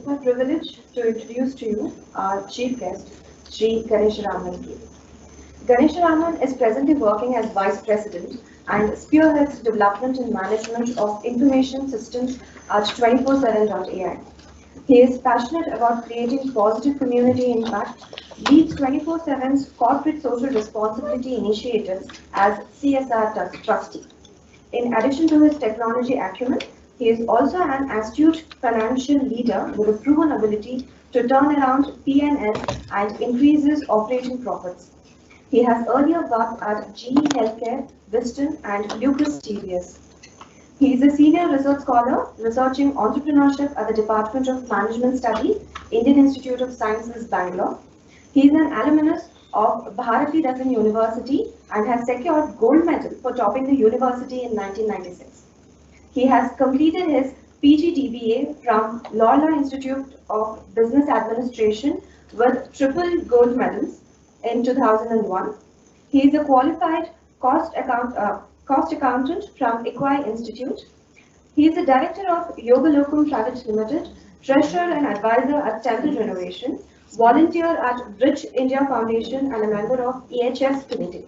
It's my privilege to introduce to you our chief guest, Sri Ganesaraman. Ganesaraman is presently working as Vice President and spearheads development and management of information systems at 24/7.ai. He is passionate about creating positive community impact, leads 24/7's corporate social responsibility initiatives as CSR trustee. In addition to his technology acumen, he is also an astute financial leader with a proven ability to turn around P&L and increase his operating profits. He has earlier worked at GE Healthcare, Wiston, and Lucas TVS. He is a senior research scholar researching entrepreneurship at the Department of Management Studies, Indian Institute of Sciences, Bangalore. He is an alumnus of Bharati Dasan University and has secured gold medal for topping the university in 1996. He has completed his PGDBA from Lawler Institute of Business Administration with triple gold medals in 2001. He is a qualified cost accountant from Equi Institute. He is the director of Yoga Locum Private Limited, treasurer and advisor at Temple Renovation, volunteer at Bridge India Foundation, and a member of EHS committee.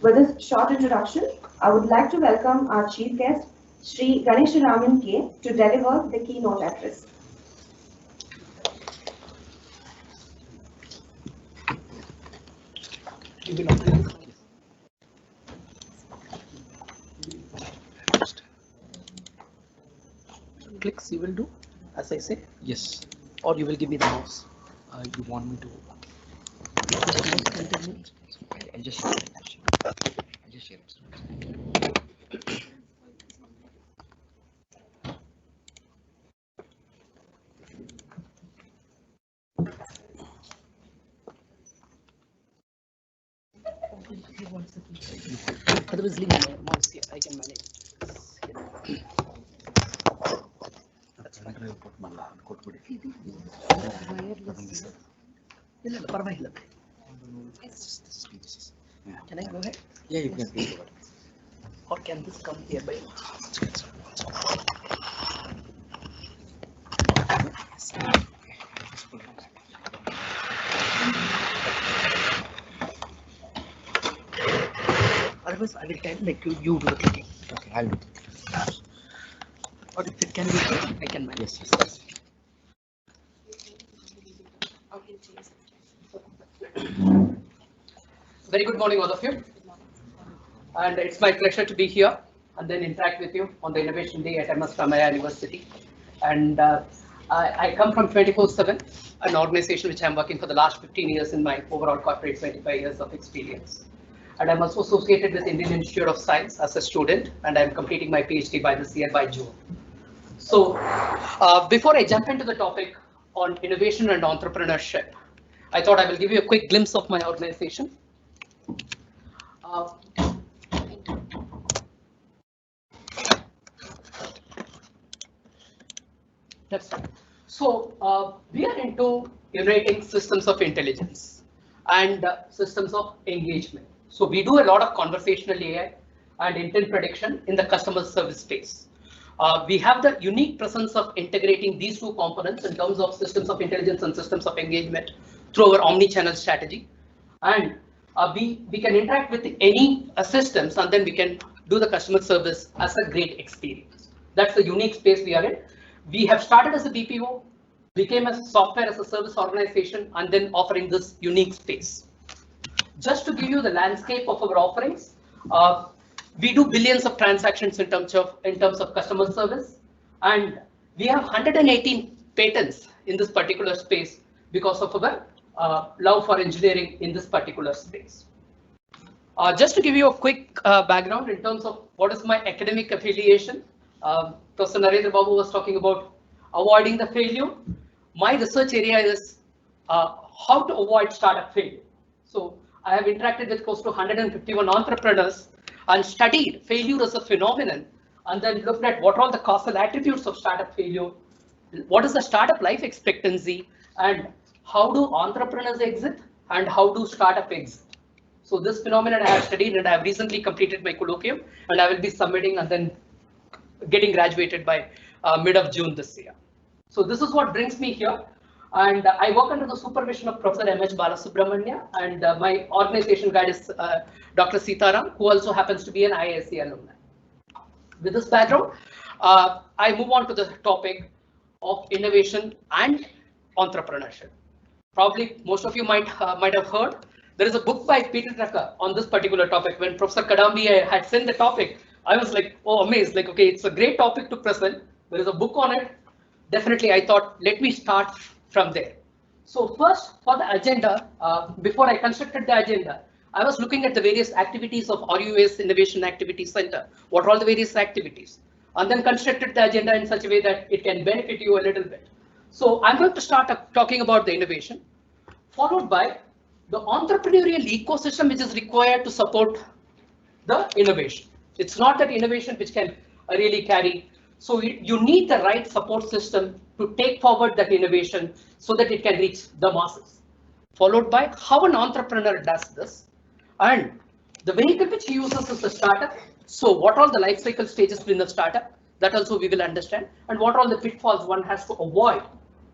With this short introduction, I would like to welcome our chief guest, Sri Ganesaraman K, to deliver the keynote address. Clicks you will do as I say? Yes. Or you will give me the mouse? You want me to? I'll just share it. Otherwise, leave my mouse here. I can manage. Can I go ahead? Yeah, you can. Or can this come here by? Otherwise, I will tell like you do the clicking. Okay, I'll do it. Or if it can be done, I can manage. Yes. Very good morning, all of you. And it's my pleasure to be here and then interact with you on the Innovation Day at MSRUAS University. And I come from 24/7, an organization which I'm working for the last 15 years in my overall corporate 25 years of experience. And I'm also associated with Indian Institute of Science as a student, and I'm completing my PhD by this year by June. So before I jump into the topic on innovation and entrepreneurship, I thought I will give you a quick glimpse of my organization. That's right. So we are into uniting systems of intelligence and systems of engagement. So we do a lot of conversational AI and intent prediction in the customer service space. We have the unique presence of integrating these two components in terms of systems of intelligence and systems of engagement through our omni-channel strategy. And we can interact with any systems, and then we can do the customer service as a great experience. That's the unique space we are in. We have started as a BPO, became a software as a service organization, and then offering this unique space. Just to give you the landscape of our offerings, we do billions of transactions in terms of customer service, and we have 118 patents in this particular space because of our love for engineering in this particular space. Just to give you a quick background in terms of what is my academic affiliation, Professor Narendra Babu was talking about avoiding the failure. My research area is how to avoid startup failure. So I have interacted with close to 151 entrepreneurs and studied failure as a phenomenon, and then looked at what are the causal attributes of startup failure, what is the startup life expectancy, and how do entrepreneurs exit and how do startup exit. So this phenomenon I have studied, and I have recently completed my colloquium, and I will be submitting and then getting graduated by mid of June this year. So this is what brings me here. And I work under the supervision of Professor M.H. Balasubramanya, and my organization guide is Dr. Sitaram, who also happens to be an IISc alumni. With this background, I move on to the topic of innovation and entrepreneurship. Probably most of you might have heard. There is a book by Peter Drucker on this particular topic. When Professor Kadambi had sent the topic, I was like, oh, amazed. Like, okay, it's a great topic to present. There is a book on it. Definitely, I thought, let me start from there. So first, for the agenda, before I constructed the agenda, I was looking at the various activities of RUAS Innovation Activity Center. What are all the various activities? And then constructed the agenda in such a way that it can benefit you a little bit. So I'm going to start talking about the innovation, followed by the entrepreneurial ecosystem which is required to support the innovation. It's not that innovation which can really carry. So you need the right support system to take forward that innovation so that it can reach the masses. Followed by how an entrepreneur does this, and the vehicle which he uses is the startup. So what are the life cycle stages within the startup? That also we will understand, and what are the pitfalls one has to avoid,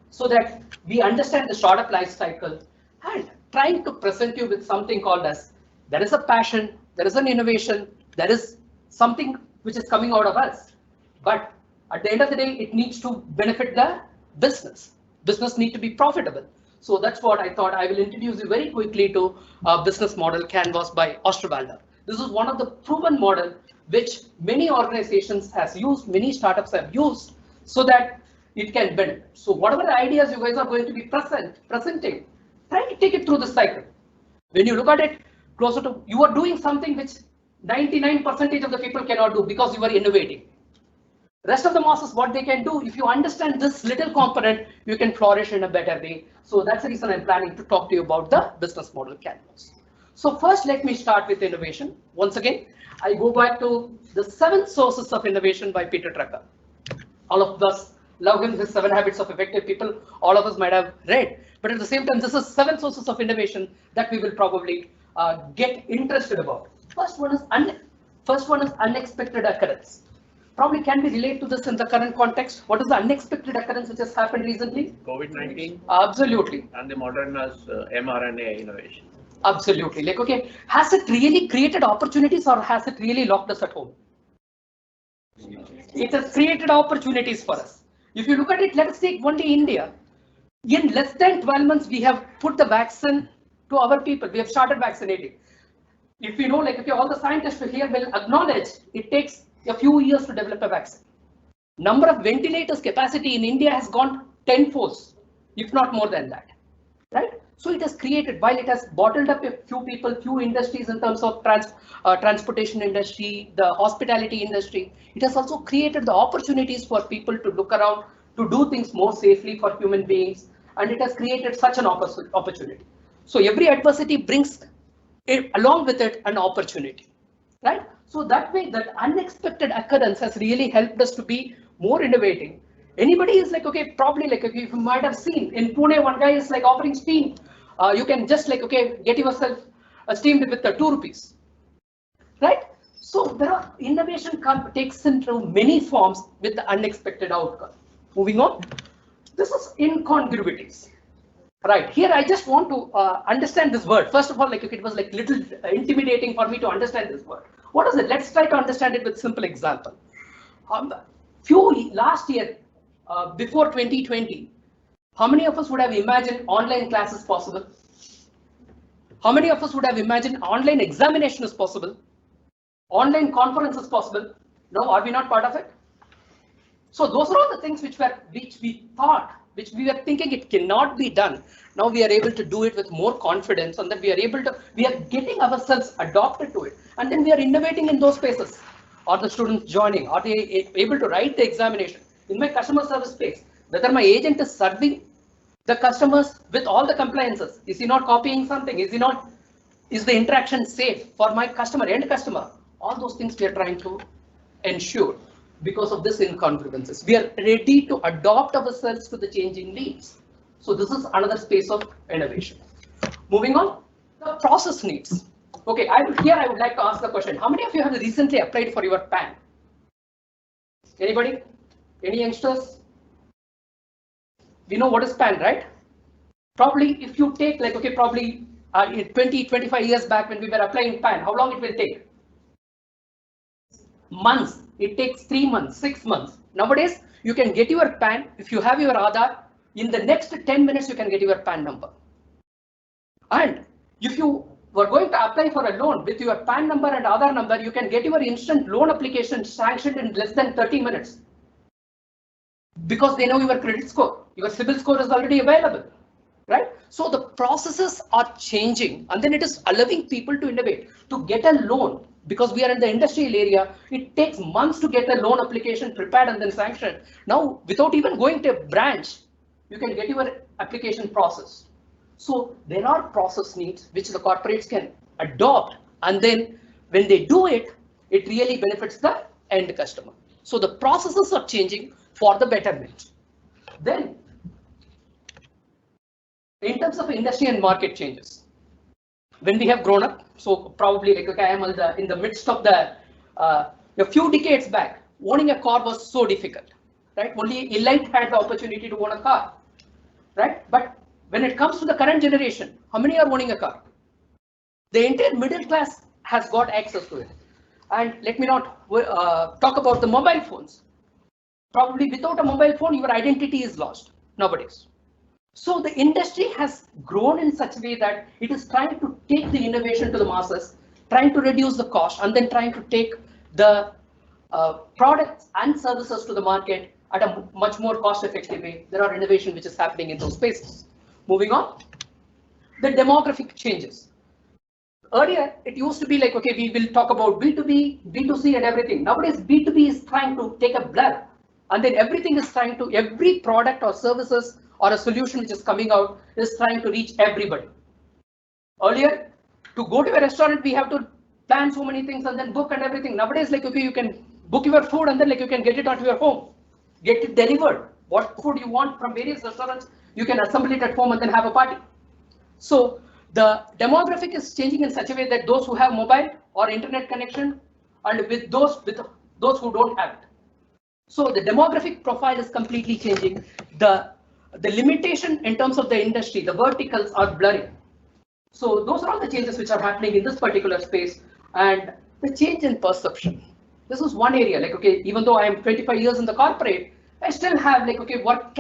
so that we understand the startup life cycle, and trying to present you with something called as there is a passion, there is an innovation, there is something which is coming out of us. But at the end of the day, it needs to benefit the business. Business need to be profitable. So that's what I thought. I will introduce you very quickly to a business model Canvas by Osterwalder. This is one of the proven model which many organizations has used, many startups have used, so that it can benefit. So whatever the ideas you guys are going to be presenting, try to take it through the cycle. When you look at it closer to, you are doing something which 99% of the people cannot do because you are innovating. Rest of the masses, what they can do, if you understand this little component, you can flourish in a better way. So that's the reason I'm planning to talk to you about the business model Canvas. So first, let me start with innovation. Once again, I go back to the 7 sources of innovation by Peter Drucker. All of us love him, his 7 habits of effective people. All of us might have read, but at the same time, this is 7 sources of innovation that we will probably get interested about. First one is unexpected occurrence. Probably can we relate to this in the current context? What is the unexpected occurrence which has happened recently? COVID-19. Absolutely. And the Moderna's mRNA innovation. Absolutely. Like, okay, has it really created opportunities or has it really locked us at home? It has created opportunities for us. If you look at it, let us take only India. In less than 12 months, we have put the vaccine to our people. We have started vaccinating. If you know, like, okay, all the scientists here will acknowledge it takes a few years to develop a vaccine. Number of ventilators capacity in India has gone tenfold, if not more than that, right? So it has created, while it has bottled up a few people, few industries in terms of transportation industry, the hospitality industry, it has also created the opportunities for people to look around, to do things more safely for human beings, and it has created such an opportunity. So every adversity brings along with it an opportunity, right? So that way, that unexpected occurrence has really helped us to be more innovating. Anybody is like, okay, probably like, okay, you might have seen in Pune, one guy is like offering steam. You can just like, okay, get yourself steamed with the 2 rupees, right? So there are innovation takes into many forms with the unexpected outcome. Moving on, this is incongruities. Right, here I just want to understand this word. First of all, like, it was like little intimidating for me to understand this word. What is it? Let's try to understand it with simple example. Last year, before 2020, how many of us would have imagined online classes possible? How many of us would have imagined online examination is possible? Online conference is possible? No, are we not part of it? So those are all the things which we thought, which we were thinking it cannot be done. Now we are able to do it with more confidence, and then we are getting ourselves adopted to it, and then we are innovating in those spaces. Are the students joining? Are they able to write the examination? In my customer service space, whether my agent is serving the customers with all the compliances, is he not copying something? Is the interaction safe for my end customer? All those things we are trying to ensure. Because of this incongruences, we are ready to adopt ourselves to the changing needs. So this is another space of innovation. Moving on, the process needs. Okay, I would like to ask the question: how many of you have recently applied for your PAN? Anybody? Any youngsters? We know what is PAN, right? Probably if you take like, okay, probably 20, 25 years back when we were applying PAN, how long it will take? Months. It takes 3 months, 6 months. Nowadays, you can get your PAN. If you have your Aadhaar, in the next 10 minutes, you can get your PAN number. And if you were going to apply for a loan with your PAN number and Aadhaar number, you can get your instant loan application sanctioned in less than 30 minutes. Because they know your credit score, your CIBIL score is already available, right? So the processes are changing, and then it is allowing people to innovate, to get a loan. Because we are in the industrial area, it takes months to get a loan application prepared and then sanctioned. Now, without even going to a branch, you can get your application process. So there are process needs which the corporates can adopt, and then when they do it, it really benefits the end customer. So the processes are changing for the betterment. Then, in terms of industry and market changes, when we have grown up, so probably like okay, I am in the midst of a few decades back, owning a car was so difficult, right? Only elite had the opportunity to own a car, right? But when it comes to the current generation, how many are owning a car? The entire middle class has got access to it. And let me not talk about the mobile phones. Probably without a mobile phone, your identity is lost nowadays. So the industry has grown in such a way that it is trying to take the innovation to the masses, trying to reduce the cost, and then trying to take the products and services to the market at a much more cost-effective way. There are innovation which is happening in those spaces. Moving on, the demographic changes. Earlier, it used to be like, okay, we will talk about B2B, B2C and everything. Nowadays, B2B is trying to take a blur, and then everything is trying to, every product or services or a solution which is coming out is trying to reach everybody. Earlier, to go to a restaurant, we have to plan so many things and then book and everything. Nowadays, like, okay, you can book your food and then like you can get it onto your home, get it delivered. What food you want from various restaurants, you can assemble it at home and then have a party. So the demographic is changing in such a way that those who have mobile or internet connection, and with those who don't have it. So the demographic profile is completely changing. The limitation in terms of the industry, the verticals are blurring. So those are all the changes which are happening in this particular space, and the change in perception. This is one area, like, okay, even though I am 25 years in the corporate, I still have like, okay, what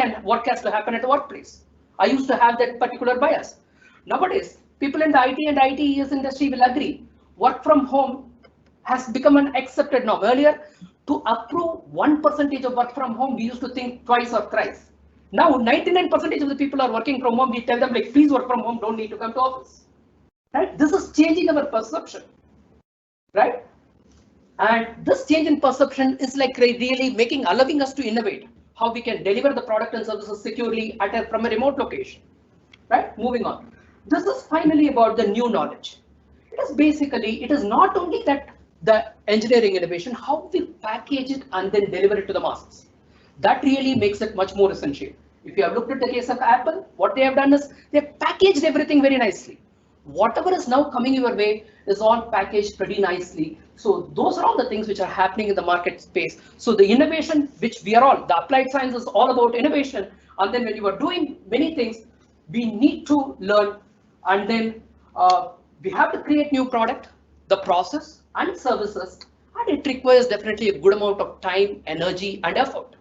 has to happen at the workplace? I used to have that particular bias. Nowadays, people in the IT and ITES industry will agree, work from home has become an accepted norm. Earlier, to approve 1% of work from home, we used to think twice or thrice. Now, 99% of the people are working from home. We tell them like, please work from home, don't need to come to office. Right? This is changing our perception, right? And this change in perception is like really allowing us to innovate how we can deliver the product and services securely from a remote location, right? Moving on. This is finally about the new knowledge. It is not only that the engineering innovation, how we package it and then deliver it to the masses. That really makes it much more essential. If you have looked at the case of Apple, what they have done is they have packaged everything very nicely. Whatever is now coming your way is all packaged pretty nicely. So those are all the things which are happening in the market space. So the innovation, which we are all, the applied science is all about innovation. And then when you are doing many things, we need to learn, and then we have to create new product, the process and services, and it requires definitely a good amount of time, energy and effort.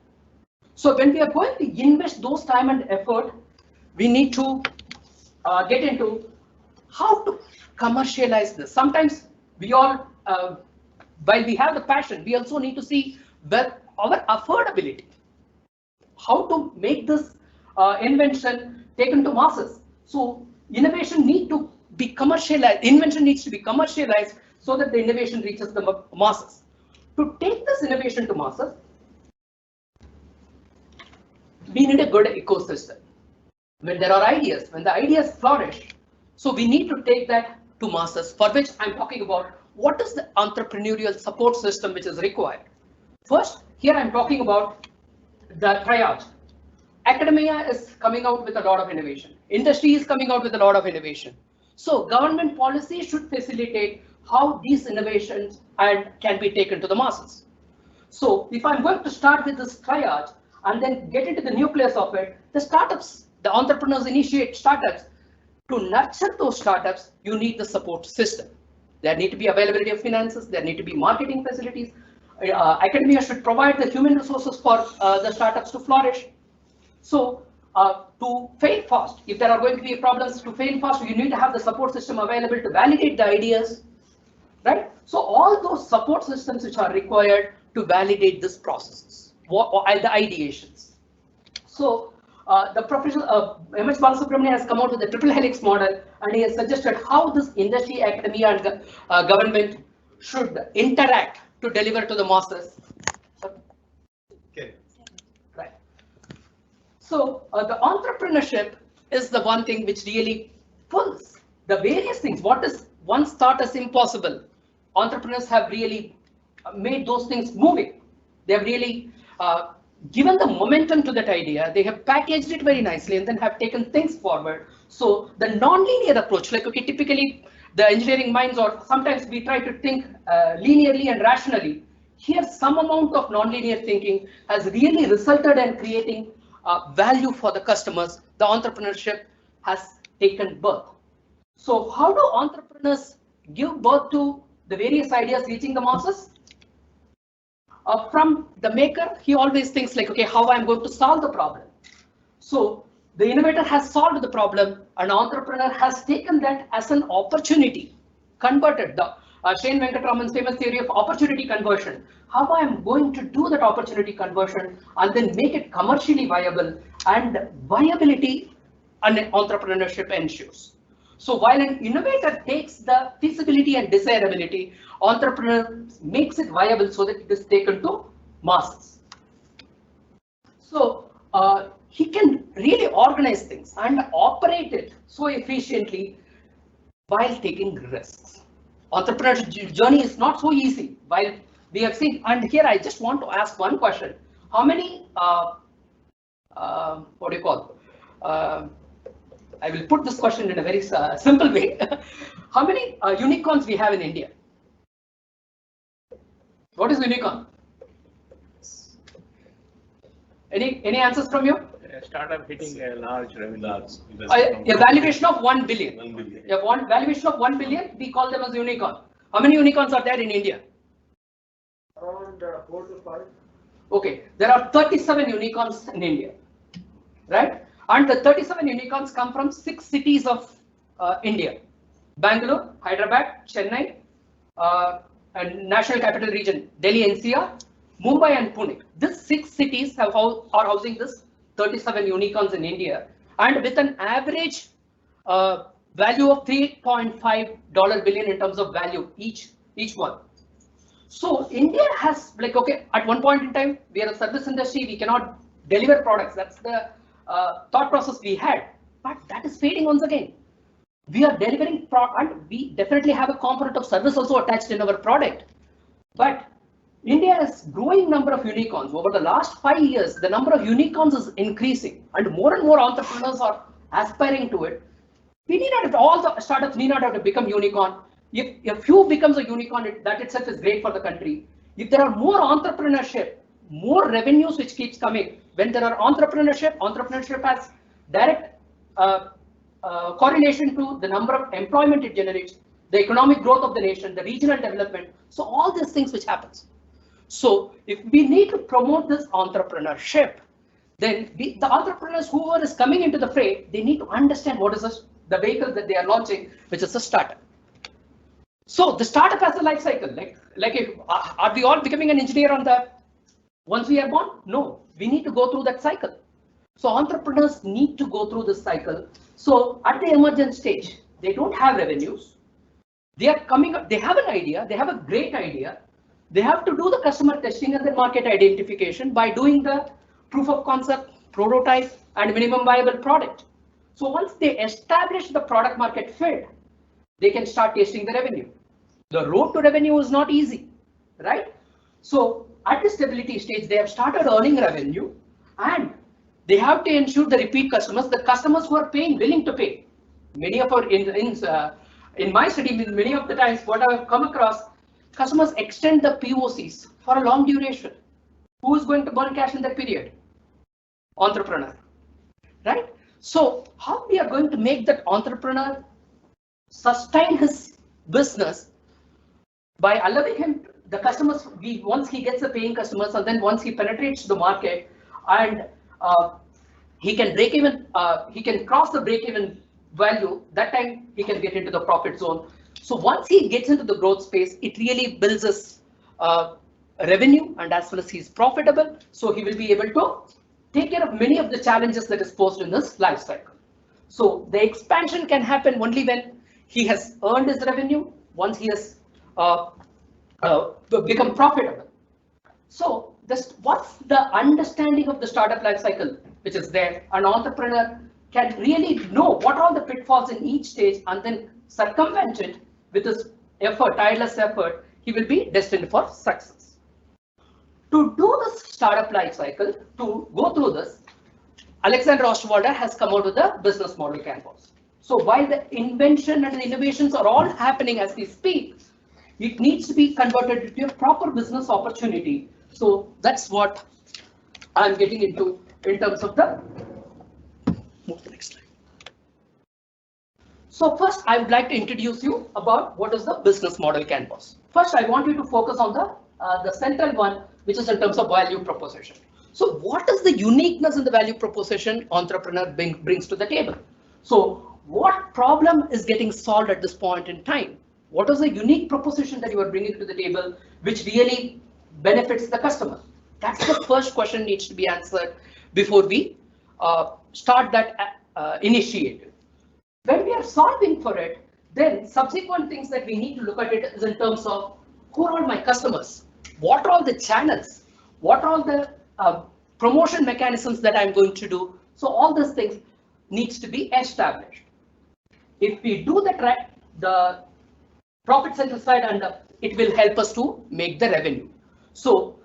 So when we are going to invest those time and effort, we need to get into how to commercialize this. Sometimes we all, while we have the passion, we also need to see our affordability. How to make this invention taken to masses. So innovation needs to be commercialized. Invention needs to be commercialized so that the innovation reaches the masses. To take this innovation to masses, we need a good ecosystem. When there are ideas, when the ideas flourish, so we need to take that to masses, for which I'm talking about what is the entrepreneurial support system which is required. First, here I'm talking about the triage. Academia is coming out with a lot of innovation. Industry is coming out with a lot of innovation. So government policy should facilitate how these innovations can be taken to the masses. So if I'm going to start with this triage, and then get into the nucleus of it. The startups, the entrepreneurs initiate startups. To nurture those startups, you need the support system. There need to be availability of finances, there need to be marketing facilities. Academia should provide the human resources for the startups to flourish. So to fail fast, if there are going to be problems, to fail fast, you need to have the support system available to validate the ideas, right? So all those support systems which are required to validate these processes, the ideations. So the professor M.S. Balasubramanian has come out with the triple helix model, and he has suggested how this industry, academia, and government should interact to deliver to the masses. Okay. Right. So the entrepreneurship is the one thing which really pulls the various things. What is once thought as impossible, entrepreneurs have really made those things moving. They have really given the momentum to that idea. They have packaged it very nicely and then have taken things forward. So the non-linear approach, like okay, typically the engineering minds, or sometimes we try to think linearly and rationally. Here, some amount of non-linear thinking has really resulted in creating value for the customers. The entrepreneurship has taken birth. So how do entrepreneurs give birth to the various ideas reaching the masses? From the maker, he always thinks like, okay, how I'm going to solve the problem. So the innovator has solved the problem, an entrepreneur has taken that as an opportunity, converted the Shane Venkatraman's famous theory of opportunity conversion. How I am going to do that opportunity conversion and then make it commercially viable, and viability and entrepreneurship ensures. So while an innovator takes the feasibility and desirability, entrepreneur makes it viable so that it is taken to masses. So he can really organize things and operate it so efficiently while taking risks. Entrepreneurship journey is not so easy. While we have seen, and here I just want to ask one question: how many what do you call? I will put this question in a very simple way. How many unicorns we have in India? What is unicorn? Any answers from you? A startup hitting a large revenue. A valuation of 1 billion. 1 billion. A valuation of 1 billion, we call them as unicorn. How many unicorns are there in India? Around 4 to 5. Okay, there are 37 unicorns in India, right? And the 37 unicorns come from 6 cities of India: Bangalore, Hyderabad, Chennai, and National Capital Region, Delhi NCR, Mumbai and Pune. These 6 cities are housing this 37 unicorns in India, and with an average value of $3.5 billion in terms of value each one. So India has, like, okay, at one point in time, we are a service industry, we cannot deliver products. That's the thought process we had, but that is fading once again. We are delivering and we definitely have a component of service also attached in our product. But India has growing number of unicorns. Over the last 5 years, the number of unicorns is increasing, and more entrepreneurs are aspiring to it. We need not, all the startups need not have to become unicorn. If a few becomes a unicorn, that itself is great for the country. If there are more entrepreneurship, more revenues which keeps coming. When there are entrepreneurship has direct correlation to the number of employment it generates, the economic growth of the nation, the regional development. So all these things which happens. So if we need to promote this entrepreneurship, then the entrepreneurs whoever is coming into the fray, they need to understand what is the vehicle that they are launching, which is a startup. So the startup has a life cycle. Like if, are we all becoming an engineer on the once we are born? No, we need to go through that cycle. So entrepreneurs need to go through this cycle. So at the emergent stage, they don't have revenues. They are coming up, they have an idea, they have a great idea. They have to do the customer testing and the market identification by doing the proof of concept, prototype, and minimum viable product. So once they establish the product market fit, they can start tasting the revenue. The road to revenue is not easy, right? So at the stability stage, they have started earning revenue, and they have to ensure the repeat customers, the customers who are paying, willing to pay. Many of our in my study, many of the times what I have come across, customers extend the POCs for a long duration. Who is going to burn cash in that period? entrepreneur, right? So how we are going to make that entrepreneur sustain his business by allowing him the customers, once he gets the paying customers, and then once he penetrates the market, and he can break even, he can cross the break even value, that time he can get into the profit zone. So once he gets into the growth space, it really builds his revenue, and as well as he's profitable, so he will be able to take care of many of the challenges that is posed in this life cycle. So the expansion can happen only when he has earned his revenue, once he has become profitable. So what's the understanding of the startup life cycle, which is there? An entrepreneur can really know what are the pitfalls in each stage and then circumvent it with his effort, tireless effort. He will be destined for success. To do this startup life cycle, to go through this, Alexander Osterwalder has come out with a business model canvas. So while the invention and the innovations are all happening as we speak, it needs to be converted into a proper business opportunity. So that's what I'm getting into in terms of the. Move to the next slide. So first, I would like to introduce you about what is the business model canvas. First, I want you to focus on the central one, which is in terms of value proposition. So what is the uniqueness in the value proposition entrepreneur brings to the table? So what problem is getting solved at this point in time? What is the unique proposition that you are bringing to the table which really benefits the customer? That's the first question needs to be answered before we start that initiative. When we are solving for it, then subsequent things that we need to look at it is in terms of who are all my customers? What are all the channels? What are all the promotion mechanisms that I'm going to do? So all these things needs to be established. If we do that right, the profit center side, and it will help us to make the revenue. So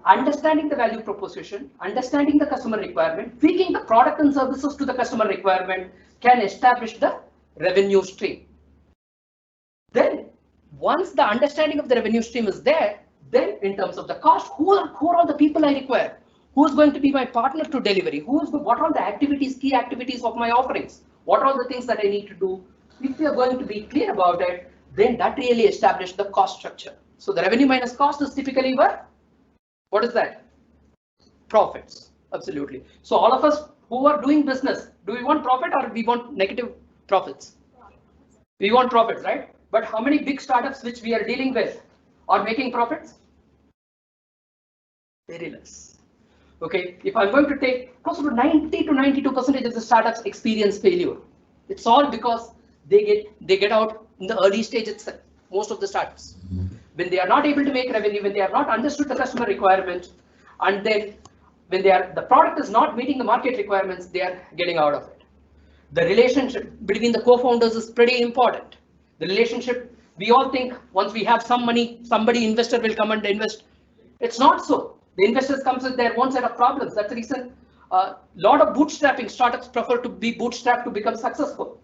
understanding the value proposition, understanding the customer requirement, tweaking the product and services to the customer requirement can establish the revenue stream. Then once the understanding of the revenue stream is there, then in terms of the cost, who are all the people I require? Who's going to be my partner to delivery? What are the activities, key activities of my offerings? What are the things that I need to do? If we are going to be clear about it, then that really establishes the cost structure. So the revenue minus cost is typically what is that? Profits, absolutely. So all of us who are doing business, do we want profit or we want negative profits? We want profits, right? But how many big startups which we are dealing with are making profits? Very less. Okay, if I'm going to take close to 90 to 92% of the startups experience failure, it's all because they get out in the early stage itself. Most of the startups, when they are not able to make revenue, when they have not understood the customer requirement, and then when the product is not meeting the market requirements, they are getting out of it. The relationship between the co-founders is pretty important. The relationship, we all think once we have some money, investor will come and invest. It's not so. The investors comes with their own set of problems. That's the reason a lot of bootstrapping startups prefer to be bootstrapped to become successful.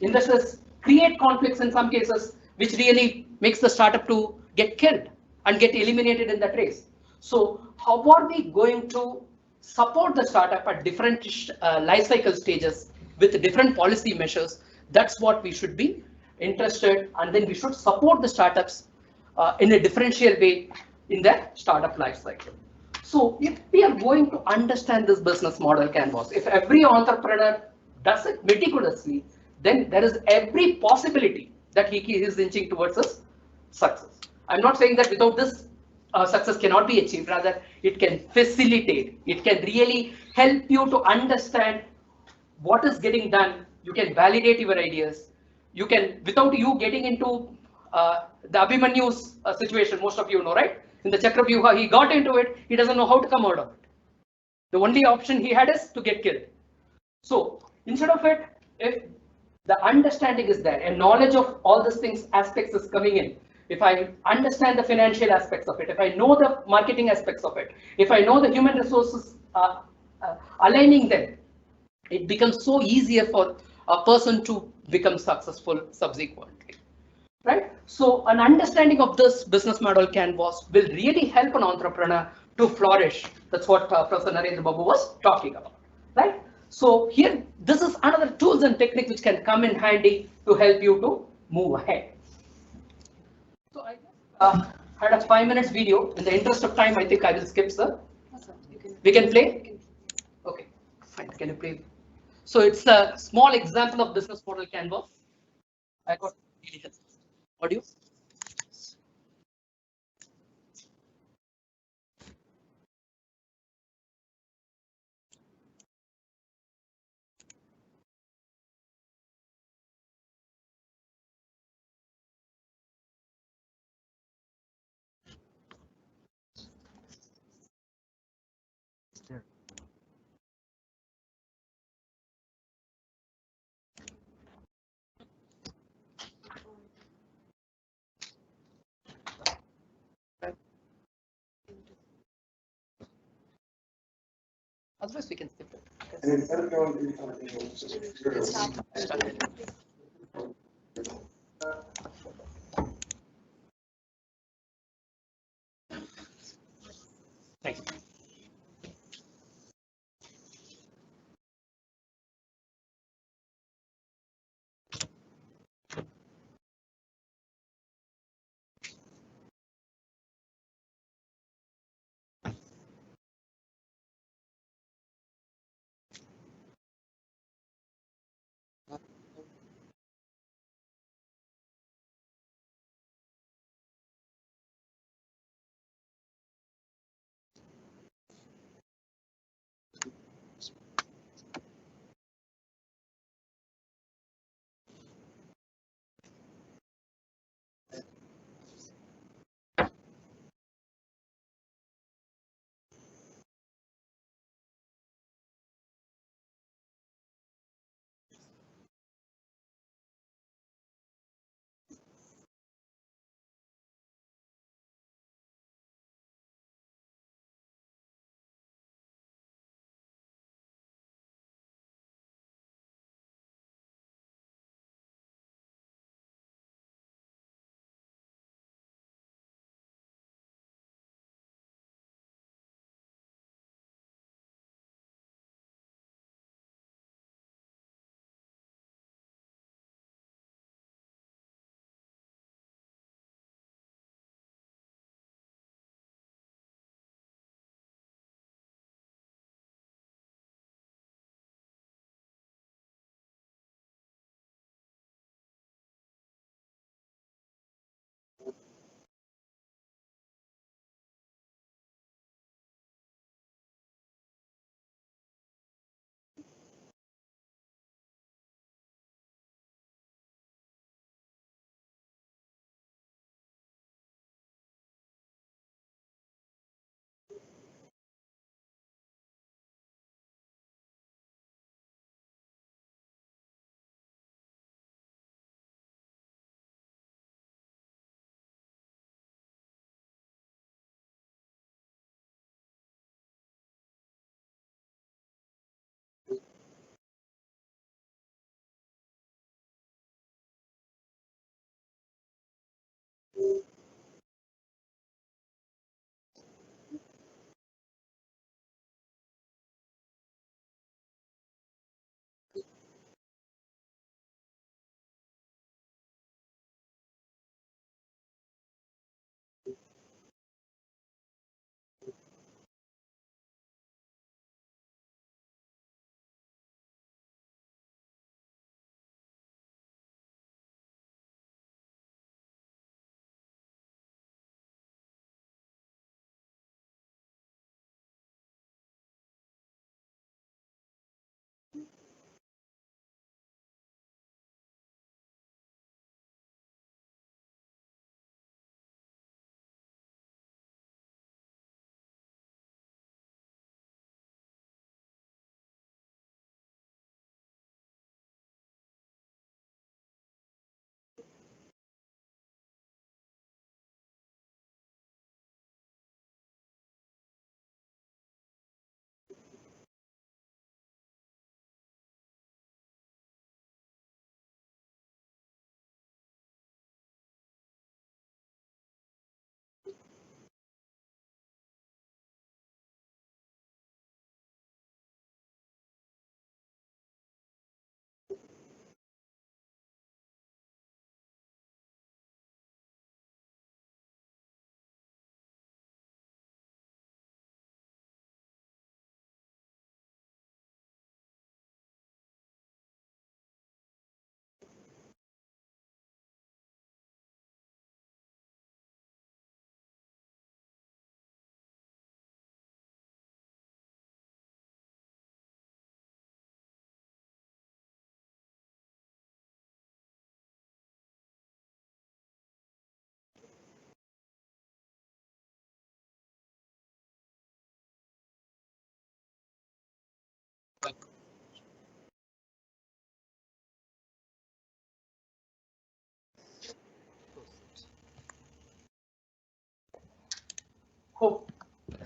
Investors create conflicts in some cases, which really makes the startup to get killed and get eliminated in that race. So how are we going to support the startup at different life cycle stages with different policy measures? That's what we should be interested, and then we should support the startups in a differential way in their startup life cycle. So if we are going to understand this business model canvas, if every entrepreneur does it meticulously, then there is every possibility that he is inching towards his success. I'm not saying that without this success cannot be achieved, rather it can facilitate, it can really help you to understand what is getting done. You can validate your ideas. You can, without you getting into the Abhimanyu's situation, most of you know, right? In the Chakravyuha, he got into it, he doesn't know how to come out of it. The only option he had is to get killed. So instead of it, if the understanding is there and knowledge of all these things, aspects is coming in, if I understand the financial aspects of it, if I know the marketing aspects of it, if I know the human resources, aligning them, it becomes so easier for a person to become successful subsequently, right? So an understanding of this business model canvas will really help an entrepreneur to flourish That's what Professor Narendra Babu was talking about, right? So here, this is another tools and technique which can come in handy to help you to move ahead. So I had a 5 minutes video. In the interest of time, I think I will skip, sir. We can play? Okay, fine. Can you play? So it's a small example of business model Canva. I got audio. There. Otherwise, we can skip it. And instead of going through something, Start it. Thank you.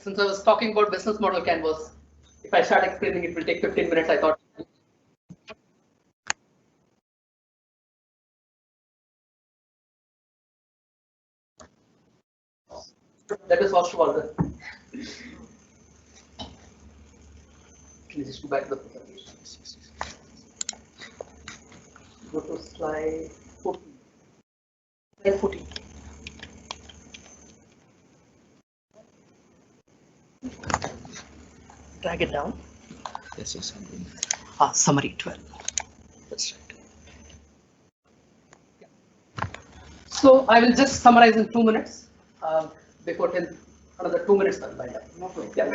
since I was talking about business model canvas, if I start explaining, it will take 15 minutes. I thought. That is first of all. Please go back to the presentation. Go to slide 14. Slide 14. Drag it down. This is something. Summary 12. That's right. So I will just summarize in 2 minutes. Before 10, another 2 minutes. Yeah.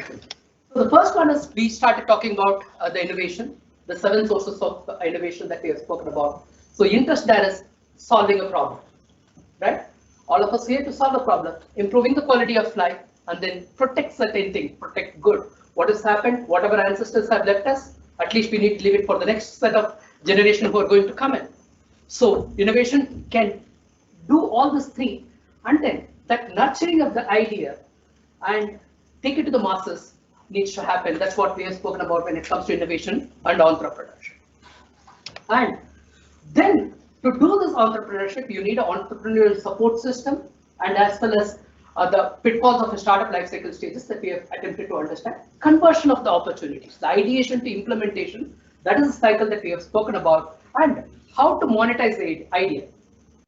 So the first one is we started talking about the innovation, the 7 sources of innovation that we have spoken about. So interest there is solving a problem, right? All of us here to solve a problem, improving the quality of life, and then protect certain things, protect good. What has happened, whatever ancestors have left us, at least we need to leave it for the next set of generation who are going to come in. So innovation can do all these 3, and then that nurturing of the idea and take it to the masses needs to happen. That's what we have spoken about when it comes to innovation and entrepreneurship. And then to do this entrepreneurship, you need an entrepreneurial support system, and as well as the pitfalls of a startup life cycle stages that we have attempted to understand. Conversion of the opportunities, the ideation to implementation, that is the cycle that we have spoken about, and how to monetize the idea.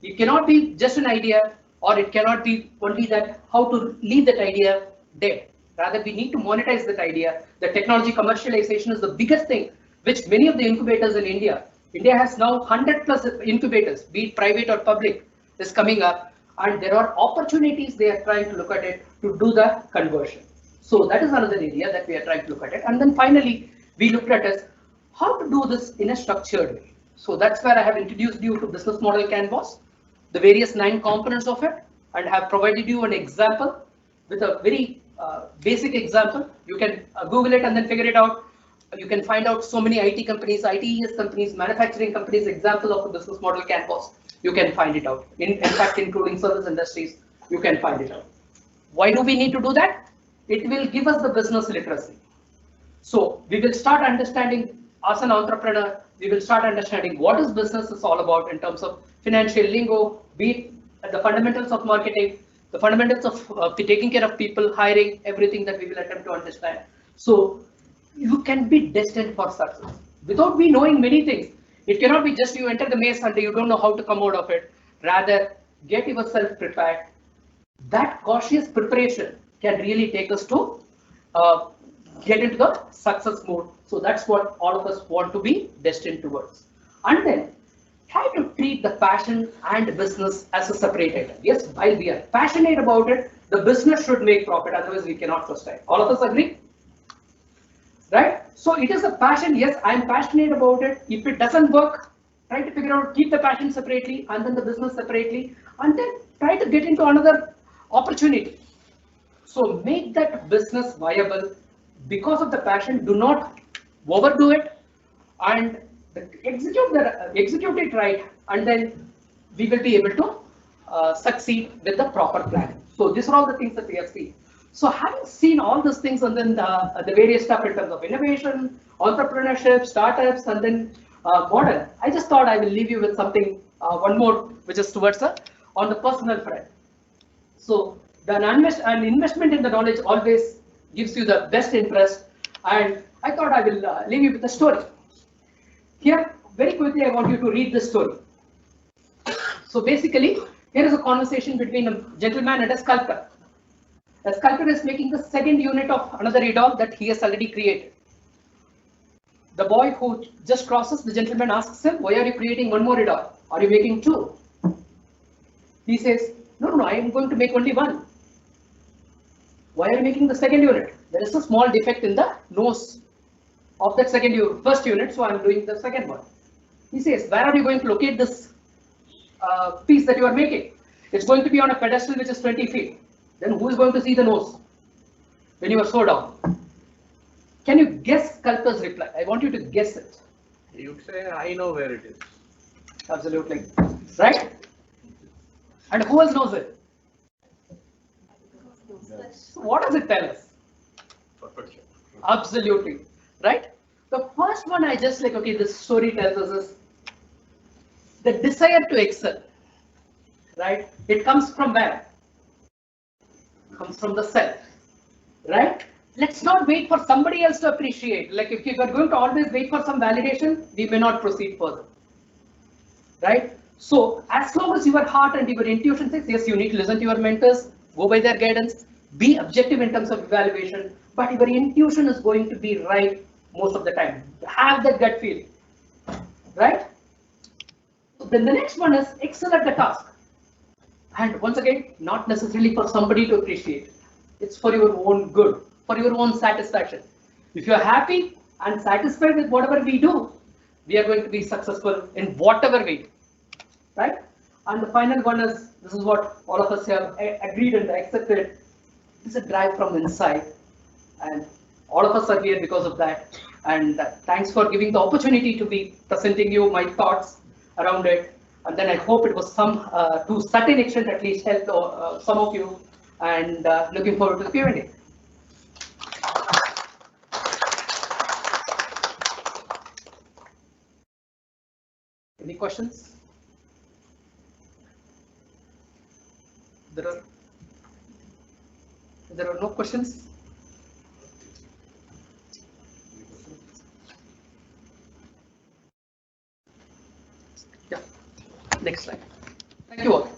It cannot be just an idea, or it cannot be only that how to leave that idea dead. Rather, we need to monetize that idea. The technology commercialization is the biggest thing, which many of the incubators in India has now 100+ incubators, be it private or public, is coming up, and there are opportunities they are trying to look at it to do the conversion. So that is another area that we are trying to look at it. And then finally, we looked at is how to do this in a structured way. So that's where I have introduced you to business model canvas, the various 9 components of it, and have provided you an example with a very basic example. You can Google it and then figure it out. You can find out so many IT companies, ITES companies, manufacturing companies, example of a business model canvas. You can find it out. In fact, including service industries, you can find it out. Why do we need to do that? It will give us the business literacy. So we will start understanding, as an entrepreneur, we will start understanding what is business is all about in terms of financial lingo, be it the fundamentals of marketing, the fundamentals of taking care of people, hiring, everything that we will attempt to understand. So you can be destined for success without we knowing many things. It cannot be just you enter the maze and you don't know how to come out of it. Rather, get yourself prepared. That cautious preparation can really take us to get into the success mode. So that's what all of us want to be destined towards. And then try to treat the passion and business as a separate item. Yes, while we are passionate about it, the business should make profit, otherwise we cannot sustain. All of us agree? Right? So it is a passion. Yes, I'm passionate about it. If it doesn't work, try to figure out, keep the passion separately and then the business separately, and then try to get into another opportunity. So make that business viable because of the passion. Do not overdo it, and execute it right, and then we will be able to succeed with the proper planning. So these are all the things that we have seen. So having seen all these things, and then the various stuff in terms of innovation, entrepreneurship, startups, and then model, I just thought I will leave you with something, one more, which is towards on the personal front. So an investment in the knowledge always gives you the best interest, and I thought I will leave you with a story. Here, very quickly, I want you to read this story. So basically, here is a conversation between a gentleman and a sculptor. The sculptor is making the second unit of another idol that he has already created. The boy who just crosses, the gentleman asks him, why are you creating one more idol? Are you making 2? He says, no, I am going to make only 1. Why are you making the second unit? There is a small defect in the nose of that first unit, so I am doing the second one. He says, where are you going to locate this piece that you are making? It's going to be on a pedestal which is 20 feet. Then who is going to see the nose when you are so down? Can you guess sculptor's reply? I want you to guess it. You say, I know where it is. Absolutely. Right? And who else knows it? So what does it tell us? Perfection. Absolutely, right? The first one I just like, okay, this story tells us is the desire to excel, right? It comes from where? Comes from the self, right? Let's not wait for somebody else to appreciate. Like if you're going to always wait for some validation, we may not proceed further, right? So as long as your heart and your intuition says, yes, you need to listen to your mentors, go by their guidance, be objective in terms of evaluation, but your intuition is going to be right most of the time. Have that gut feel, right? Then the next one is excel at the task. And once again, not necessarily for somebody to appreciate. It's for your own good, for your own satisfaction. If you're happy and satisfied with whatever we do, we are going to be successful in whatever we do, right? And the final one is, this is what all of us have agreed and accepted. It's a drive from inside. And all of us are here because of that. And thanks for giving the opportunity to be presenting you my thoughts around it. And then I hope it was some, to certain extent at least, helped some of you. And looking forward to the Q&A. Any questions? There are no questions. Yeah. Next slide. Thank you all.